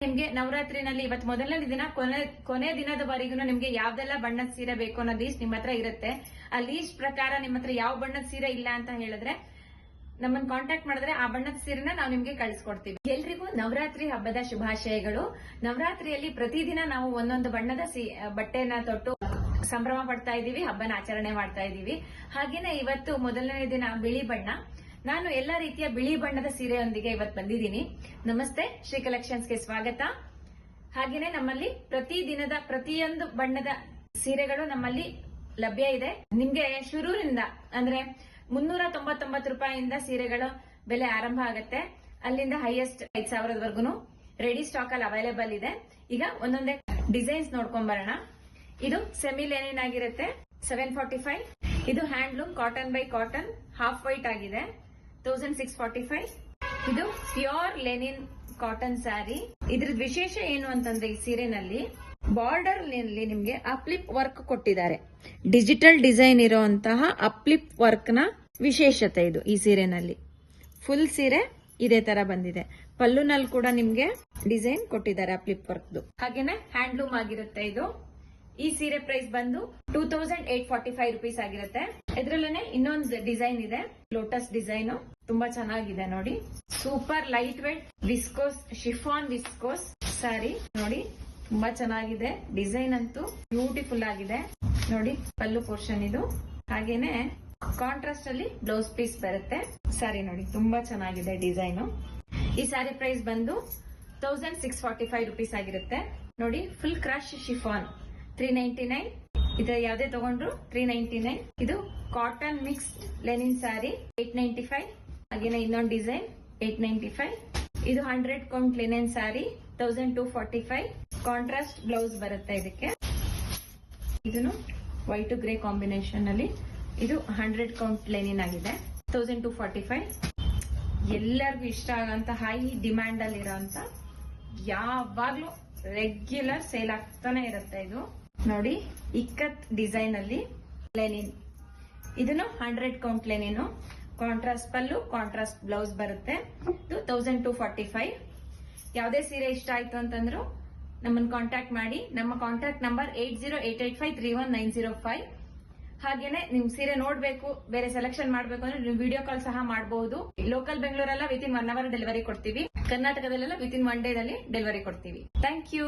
ನಿಮ್ಗೆ ನವರಾತ್ರಿನಲ್ಲಿ ಇವತ್ತು ಮೊದಲನೇ ದಿನ ಕೊನೆ ದಿನದವರೆಗೂ ನಿಮ್ಗೆ ಯಾವ್ದೆಲ್ಲ ಬಣ್ಣದ ಸೀರೆ ಬೇಕು ಅನ್ನೋ ಲೀಸ್ಟ್ ನಿಮ್ ಹತ್ರ ಇರುತ್ತೆ. ಆ ಲೀಸ್ಟ್ ಪ್ರಕಾರ ನಿಮ್ ಹತ್ರ ಯಾವ ಬಣ್ಣದ ಸೀರೆ ಇಲ್ಲ ಅಂತ ಹೇಳಿದ್ರೆ ನಮ್ಮನ್ನ ಕಾಂಟ್ಯಾಕ್ಟ್ ಮಾಡಿದ್ರೆ ಆ ಬಣ್ಣದ ಸೀರೆನ ನಾವು ನಿಮ್ಗೆ ಕಳಿಸ್ಕೊಡ್ತೀವಿ. ಎಲ್ರಿಗೂ ನವರಾತ್ರಿ ಹಬ್ಬದ ಶುಭಾಶಯಗಳು. ನವರಾತ್ರಿಯಲ್ಲಿ ಪ್ರತಿದಿನ ನಾವು ಒಂದೊಂದು ಬಣ್ಣದ ಬಟ್ಟೆನ ತೊಟ್ಟು ಸಂಭ್ರಮ ಪಡ್ತಾ ಇದೀವಿ, ಹಬ್ಬನ ಆಚರಣೆ ಮಾಡ್ತಾ ಇದೀವಿ. ಹಾಗೇನೆ ಇವತ್ತು ಮೊದಲನೇ ದಿನ ಬಿಳಿ ಬಣ್ಣ. ನಾನು ಎಲ್ಲಾ ರೀತಿಯ ಬಿಳಿ ಬಣ್ಣದ ಸೀರೆಯೊಂದಿಗೆ ಇವತ್ತು ಬಂದಿದ್ದೀನಿ. ನಮಸ್ತೆ, ಶ್ರೀ ಕಲೆಕ್ಷನ್ಸ್ಗೆ ಸ್ವಾಗತ. ಹಾಗೇನೆ ನಮ್ಮಲ್ಲಿ ಪ್ರತಿದಿನದ ಪ್ರತಿಯೊಂದು ಬಣ್ಣದ ಸೀರೆಗಳು ನಮ್ಮಲ್ಲಿ ಲಭ್ಯ ಇದೆ. ನಿಮ್ಗೆ ಶುರುವಿನಿಂದ ಅಂದ್ರೆ 399 ರೂಪಾಯಿಯಿಂದ ಸೀರೆಗಳ ಬೆಲೆ ಆರಂಭ ಆಗುತ್ತೆ. ಅಲ್ಲಿಂದ ಹೈಯೆಸ್ಟ್ 5,000ವರೆಗೂ ರೆಡಿ ಸ್ಟಾಕ್ ಅಲ್ಲಿ ಅವೈಲೇಬಲ್ ಇದೆ. ಈಗ ಒಂದೊಂದೇ ಡಿಸೈನ್ಸ್ ನೋಡ್ಕೊಂಡ್ ಬರೋಣ. ಇದು ಸೆಮಿ ಲೆನಿನ್ ಆಗಿರುತ್ತೆ, 745. ಇದು handloom cotton by cotton half white ಆಗಿದೆ, 1645. ಇದು ಪ್ಯೂರ್ ಲೆನಿನ್ ಕಾಟನ್ ಸ್ಯಾರಿ. ಇದ್ರದ್ದು ವಿಶೇಷ ಏನು ಅಂತಂದ್ರೆ ಈ ಸೀರೆನಲ್ಲಿ ಬಾರ್ಡರ್ ನಲ್ಲಿ ನಿಮ್ಗೆ ಅಪ್ಲಿಪ್ ವರ್ಕ್ ಕೊಟ್ಟಿದ್ದಾರೆ. ಡಿಜಿಟಲ್ ಡಿಸೈನ್ ಇರುವಂತಹ ಅಪ್ಲಿಪ್ ವರ್ಕ್ ನ ವಿಶೇಷತೆ ಇದು. ಈ ಸೀರೆನಲ್ಲಿ ಫುಲ್ ಸೀರೆ ಇದೇ ತರ ಬಂದಿದೆ. ಪಲ್ಲುನಲ್ಲಿ ಕೂಡ ನಿಮ್ಗೆ ಡಿಸೈನ್ ಕೊಟ್ಟಿದ್ದಾರೆ ಅಪ್ಲಿಪ್ ವರ್ಕ್. ಹಾಗೇನೆ ಹ್ಯಾಂಡ್ಲೂಮ್ ಆಗಿರುತ್ತೆ ಇದು. ಈ ಸೀರೆ ಪ್ರೈಸ್ ಬಂದು 2845 ರೂಪೀಸ್ ಆಗಿರುತ್ತೆ. ಇದ್ರಲ್ಲೇನೆ ಇನ್ನೊಂದು ಡಿಸೈನ್ ಇದೆ, ಲೋಟಸ್ ಡಿಸೈನ್. ತುಂಬಾ ಚೆನ್ನಾಗಿದೆ ನೋಡಿ. Super light weight viscose chiffon viscose sari ನೋಡಿ, ತುಂಬಾ ಚೆನ್ನಾಗಿದೆ. ಡಿಸೈನ್ ಅಂತೂ ಬ್ಯೂಟಿಫುಲ್ ಆಗಿದೆ ನೋಡಿ. ಪಲ್ಲು ಪೋರ್ಷನ್ ಇದು. ಹಾಗೇನೆ ಕಾಂಟ್ರಾಸ್ಟ್ ಅಲ್ಲಿ ಬ್ಲೌಸ್ ಪೀಸ್ ಬರುತ್ತೆ. ಸ್ಯಾರಿ ನೋಡಿ ತುಂಬಾ ಚೆನ್ನಾಗಿದೆ ಡಿಸೈನ್. ಈ ಸ್ಯಾರಿ ಪ್ರೈಸ್ ಬಂದು 1645 ರೂಪೀಸ್ ಆಗಿರುತ್ತೆ ನೋಡಿ. Full crush chiffon 399. ಇದು ಯಾವ್ದೇ ತಗೊಂಡ್ರು 399. ಇದು ಕಾಟನ್ ಮಿಕ್ಸ್ ಲೆನಿನ್ ಸ್ಯಾರಿ 895. ಹಾಗೇನೆ ಇನ್ನೊಂದು ಡಿಸೈನ್ 895. ಇದು 100 count Lenin sari 1245. Contrast blouse ಬರುತ್ತೆ ಇದಕ್ಕೆ. ಇದನ್ನು ವೈಟ್ ಗ್ರೇ ಕಾಂಬಿನೇಷನ್ ಅಲ್ಲಿ. ಇದು 100 ಕೌಂಟ್ ಲೆನಿನ್ ಆಗಿದೆ, 1245. ಎಲ್ಲರಿಗೂ ಇಷ್ಟ ಆಗಂತ ಹೈ ಡಿಮ್ಯಾಂಡ್ ಅಲ್ಲಿ ಇರೋಂತ, ಯಾವಾಗ್ಲೂ ರೆಗ್ಯುಲರ್ ಸೇಲ್ ಆಗ್ತಾನೆ ಇರುತ್ತೆ ಇದು ನೋಡಿ. ಇಕ್ಕತ್ ಡಿಸೈನ್ ಅಲ್ಲಿ ಲೆನಿನ್. ಇದನ್ನು 100 ಕೌಂಟ್ ಲೆನಿನ್. ಕಾಂಟ್ರಾಸ್ಟ್ ಪಲ್ಲು, ಕಾಂಟ್ರಾಸ್ಟ್ ಬ್ಲೌಸ್ ಬರುತ್ತೆ. 1245. ಯಾವುದೇ ಸೀರೆ ಇಷ್ಟ ಆಯ್ತು ಅಂತಂದ್ರು ನಮ್ಮನ್ನ ಕಾಂಟ್ಯಾಕ್ಟ್ ಮಾಡಿ. ನಮ್ಮ ಕಾಂಟ್ಯಾಕ್ಟ್ ನಂಬರ್ 8088531905. ಹಾಗೇನೆ ನಿಮ್ ಸೀರೆ ನೋಡ್ಬೇಕು, ಬೇರೆ ಸೆಲೆಕ್ಷನ್ ಮಾಡ್ಬೇಕು ಅಂದ್ರೆ ನೀವು ವಿಡಿಯೋ ಕಾಲ್ ಸಹ ಮಾಡಬಹುದು. ಲೋಕಲ್ ಬೆಂಗಳೂರೆಲ್ಲ ವಿತಿನ್ 1 ಅವರ್ ಡೆಲಿವರಿ ಕೊಡ್ತೀವಿ. ಕರ್ನಾಟಕದಲ್ಲೆಲ್ಲ ವಿತಿನ್ 1 ಡೇ ದಲ್ಲಿ ಡೆಲಿವರಿ ಕೊಡ್ತೀವಿ. Thank you.